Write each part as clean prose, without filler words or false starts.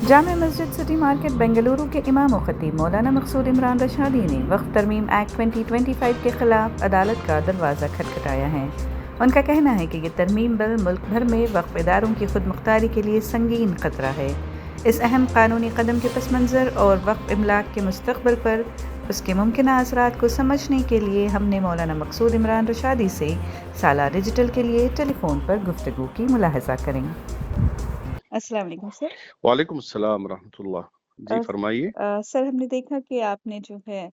Jama Masjid city market Bengaluru کے امام و خطیب مولانا مقصود عمران رشادی نے وقف ترمیم ایکٹ 2025 کے خلاف عدالت کا دروازہ کھٹکھٹایا ہے۔ ان کا کہنا ہے کہ یہ ترمیم بل ملک بھر میں وقف اداروں کی خود مختاری کے لیے سنگین خطرہ ہے۔ اس اہم قانونی قدم کے پس منظر اور وقف املاک کے مستقبل پر اس کے ممکنہ اثرات کو سمجھنے کے لیے ہم نے مولانا مقصود عمران رشادی سے سالہ ڈیجیٹل کے لیے ٹیلی فون پر گفتگو کی۔ ملاحظہ کریں۔ السلام علیکم سر۔ وعلیکم السلام ورحمۃ اللہ۔ جی فرمائیے۔ سر ہم نے دیکھا کہ آپ نے جو ہے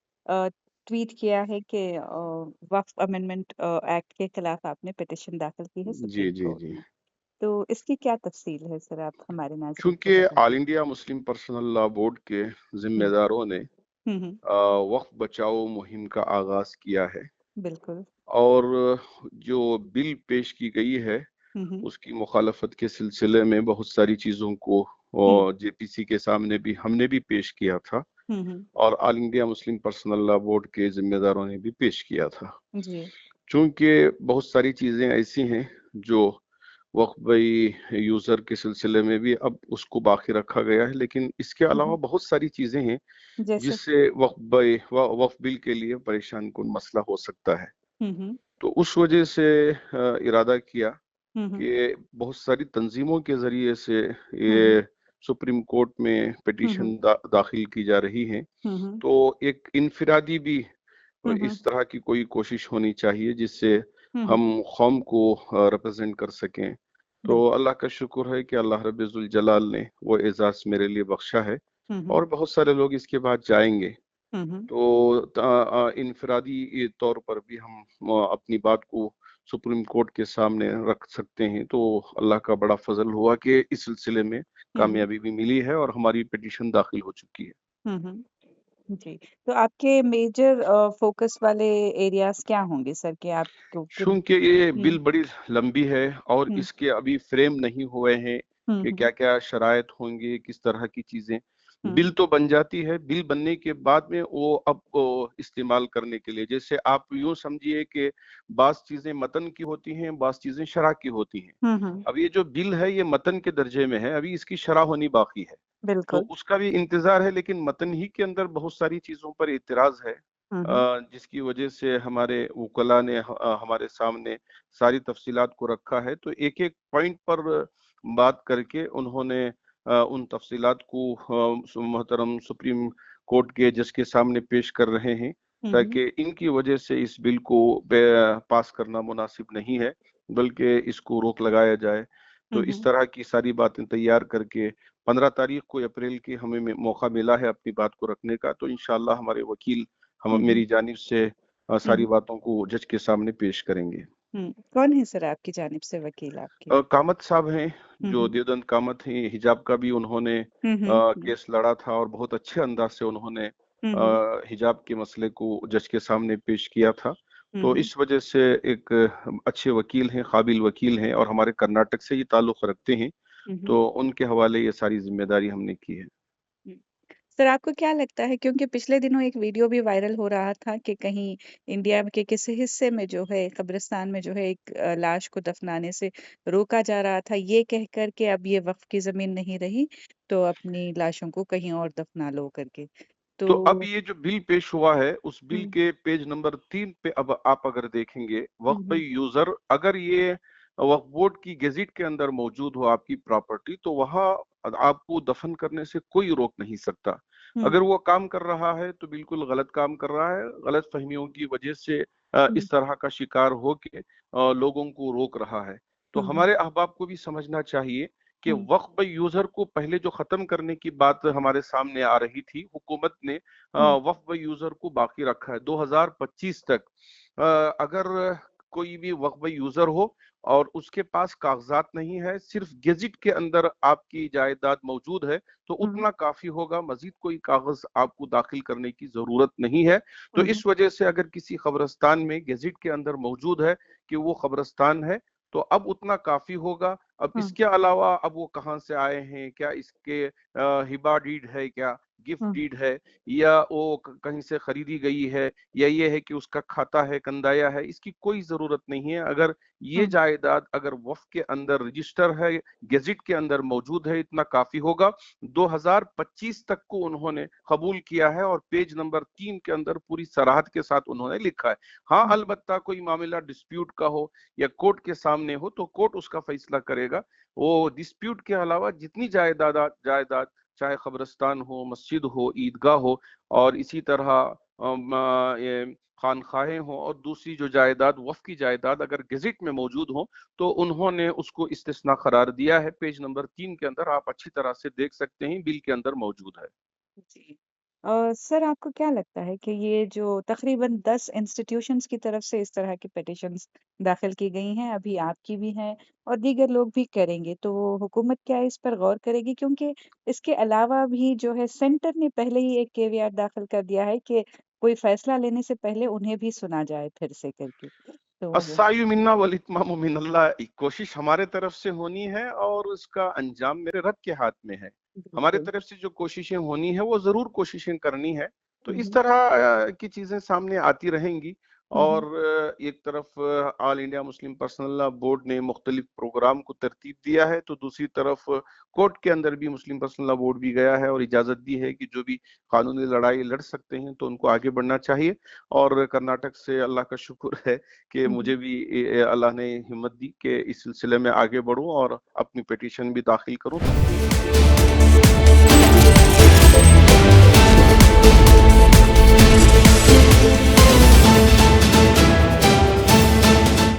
ٹویٹ کیا ہے کہ وقف امینڈمنٹ ایکٹ کے خلاف آپ نے پٹیشن داخل کی ہے جی سپریم جی کورٹ جی میں، تو اس کی کیا تفصیل ہے سر؟ آپ ہمارے ناظرین کو چونکہ بتائیں۔ آل انڈیا مسلم پرسنل لا بورڈ کے ذمہ ہم، داروں نے ہم، وقف بچاؤ مہم کا آغاز کیا ہے، بالکل۔ اور جو بل پیش کی گئی ہے ہم، اس کی مخالفت کے سلسلے میں بہت ساری چیزوں کو ہم، جے پی سی کے سامنے بھی ہم نے بھی پیش کیا تھا، ہم، اور آل انڈیا مسلم پرسنل لا بورڈ کے ذمہ داروں نے بھی پیش کیا تھا۔ جی۔ چونکہ بہت ساری چیزیں ایسی ہیں جو وقف بئی یوزر کے سلسلے میں بھی اب اس کو باقی رکھا گیا ہے، لیکن اس کے علاوہ ہم، بہت ساری چیزیں ہیں جیسے؟ جس سے وقف بل کے لیے پریشان کن مسئلہ ہو سکتا ہے۔ ہم، تو اس وجہ سے ارادہ کیا ہم، کہ بہت ساری تنظیموں کے ذریعے سے ہم، یہ سپریم کورٹ میں ہم، پٹیشن داخل کی جا رہی ہیں، ہم، تو ایک انفرادی بھی ہم، اس طرح کی کوئی کوشش ہونی چاہیے جس سے ہم، ہم قوم کو ریپرزینٹ کر سکیں۔ تو بالکل۔ اللہ کا شکر ہے کہ اللہ رب ذوالجلال نے وہ اعزاز میرے لیے بخشا ہے، ہم، اور بہت سارے لوگ اس کے بعد جائیں گے، ہم، تو انفرادی طور پر بھی ہم اپنی بات کو سپریم کورٹ کے سامنے رکھ سکتے ہیں۔ تو اللہ کا بڑا فضل ہوا کہ اس سلسلے میں ہم، کامیابی بھی ملی ہے اور ہماری پٹیشن داخل ہو چکی ہے۔ ہم، جی۔ تو آپ کے میجر فوکس والے ایریاز کیا ہوں گے سر؟ کہ آپ کو چونکہ یہ ہم، بل بڑی لمبی ہے اور ہم، اس کے ابھی فریم نہیں ہوئے ہیں کہ ہم، کیا کیا شرائط ہوں گے، کس طرح کی چیزیں۔ ہم، بل تو بن جاتی ہے، بل بننے کے بعد میں وہ اب استعمال کرنے کے لیے، جیسے آپ یوں سمجھیے کہ بعض چیزیں متن کی ہوتی ہیں، بعض چیزیں شرح کی ہوتی ہیں۔ ہم، ہم، اب یہ جو بل ہے یہ متن کے درجے میں ہے، ابھی اس کی شرح ہونی باقی ہے، تو بالکل۔ اس کا بھی انتظار ہے، لیکن متن ہی کے اندر بہت ساری چیزوں پر اعتراض ہے، ہم، جس کی وجہ سے ہمارے وکلاء نے ہمارے سامنے ساری تفصیلات کو رکھا ہے، تو ایک ایک پوائنٹ پر بات کر کے انہوں نے ان تفصیلات کو محترم سپریم کورٹ کے جج کے سامنے پیش کر رہے ہیں، ہم، تاکہ ان کی وجہ سے اس بل کو پاس کرنا مناسب نہیں ہے، بلکہ اس کو روک لگایا جائے۔ تو اس ہم، طرح کی ساری باتیں تیار کر کے 15 تاریخ کو اپریل کی ہمیں موقع ملا ہے اپنی بات کو رکھنے کا، تو انشاءاللہ ہمارے وکیل ہم، میری جانب سے ساری ہم، باتوں کو جج کے سامنے پیش کریں گے۔ کون ہے سر آپ کی جانب سے وکیل آپ کے؟ کامت صاحب ہیں، جو ہم، دیوبند کامت ہیں، حجاب کا بھی انہوں نے ہم، کیس لڑا تھا، اور بہت اچھے انداز سے انہوں نے ہم، حجاب کے مسئلے کو جج کے سامنے پیش کیا تھا، تو ہم، اس وجہ سے ایک اچھے وکیل ہیں، قابل وکیل ہیں، اور ہمارے کرناٹک سے یہ تعلق رکھتے ہیں، ہم، تو ان کے حوالے یہ ساری ذمہ داری ہم نے کی ہے۔ سر آپ کو کیا لگتا ہے، کیونکہ پچھلے دنوں ایک ویڈیو بھی وائرل ہو رہا تھا کہ کہیں انڈیا کے کسی حصے میں جو ہے قبرستان میں جو ہے ایک لاش کو دفنانے سے روکا جا رہا تھا، یہ کہہ کر کہ اب یہ وقف کی زمین نہیں رہی تو اپنی لاشوں کو کہیں اور دفنا لو کر کے، تو تو اب یہ جو بل پیش ہوا ہے، اس بل ہم، کے پیج نمبر 3 پہ اب آپ اگر دیکھیں گے، وقف ہم، بئی یوزر اگر یہ وقف بورڈ کی گیزٹ کے اندر موجود ہو آپ کی پراپرٹی، تو وہاں آپ کو دفن کرنے سے کوئی روک نہیں سکتا۔ ہم، اگر وہ کام کر رہا ہے تو بالکل غلط کام کر رہا ہے، غلط فہمیوں کی وجہ سے ہم، اس طرح کا شکار ہو کے لوگوں کو روک رہا ہے۔ تو ہم، ہمارے احباب کو بھی سمجھنا چاہیے کہ ہم، وقف بئی یوزر کو پہلے جو ختم کرنے کی بات ہمارے سامنے آ رہی تھی، حکومت نے ہم، وقف بئی یوزر کو باقی رکھا ہے 2025 تک۔ اگر کوئی بھی وقف بئی یوزر ہو اور اس کے پاس کاغذات نہیں ہے، صرف گیزٹ کے اندر آپ کی جائیداد موجود ہے، تو ہم، اتنا کافی ہوگا، مزید کوئی کاغذ آپ کو داخل کرنے کی ضرورت نہیں ہے۔ تو ہم، اس وجہ سے اگر کسی قبرستان میں گیزٹ کے اندر موجود ہے کہ وہ قبرستان ہے، تو اب اتنا کافی ہوگا۔ اب ہوں اس کے علاوہ اب وہ کہاں سے آئے ہیں، کیا اس کے ہبا ڈیڈ ہے، کیا گفٹ ہوں ڈیڈ ہے، یا وہ کہیں سے خریدی گئی ہے، یا یہ ہے کہ اس کا کھاتا ہے، کندایا ہے، اس کی کوئی ضرورت نہیں ہے. اگر یہ ہوں جائیداد اگر وقف کے اندر رجسٹر ہے، گیزٹ کے اندر موجود ہے، اتنا کافی ہوگا. 2025 تک کو انہوں نے قبول کیا ہے اور پیج نمبر 3 کے اندر پوری صراحت کے ساتھ انہوں نے لکھا ہے. ہاں ہوں البتہ کوئی معاملہ ڈسپیوٹ کا ہو یا کورٹ کے سامنے ہو تو کورٹ اس کا فیصلہ کرے گا. وہ ڈسپیوٹ کے علاوہ جتنی جائیداد چاہے قبرستان ہو، مسجد ہو، عیدگاہ ہو، اور اسی طرح یہ خانخواہیں ہوں، اور دوسری جو جائیداد وقف کی جائیداد اگر گزٹ میں موجود ہوں تو انہوں نے اس کو استثناء قرار دیا ہے. پیج نمبر 3 کے اندر آپ اچھی طرح سے دیکھ سکتے ہیں، بل کے اندر موجود ہے. جی سر آپ کو کیا لگتا ہے کہ یہ جو تقریباً 10 انسٹیٹیوشنز کی طرف سے اس طرح کی پیٹیشنز داخل کی گئی ہیں، ابھی آپ کی بھی ہیں اور دیگر لوگ بھی کریں گے، تو حکومت کیا اس پر غور کرے گی؟ کیونکہ اس کے علاوہ بھی جو ہے سینٹر نے پہلے ہی ایک کیویات داخل کر دیا ہے کہ کوئی فیصلہ لینے سے پہلے انہیں بھی سنا جائے پھر سے کر کے. تو السعی منا والاتمام من اللہ. کوشش ہمارے طرف سے ہونی ہے اور اس کا انجام میرے رب کے ہاتھ میں ہے. ہمارے بالکل. طرف سے جو کوششیں ہونی ہے وہ ضرور کوششیں کرنی ہے. تو اس ہوں طرح کی چیزیں سامنے آتی رہیں گی. اور ہوں ایک طرف آل انڈیا مسلم پرسنل لا بورڈ نے مختلف پروگرام کو ترتیب دیا ہے، تو دوسری طرف کورٹ کے اندر بھی مسلم پرسنل لا بورڈ بھی گیا ہے اور اجازت دی ہے کہ جو بھی قانونی لڑائی لڑ سکتے ہیں تو ان کو آگے بڑھنا چاہیے. اور کرناٹک سے اللہ کا شکر ہے کہ ہوں مجھے بھی اللہ نے ہمت دی کہ اس سلسلے میں آگے بڑھوں اور اپنی پیٹیشن بھی داخل کروں.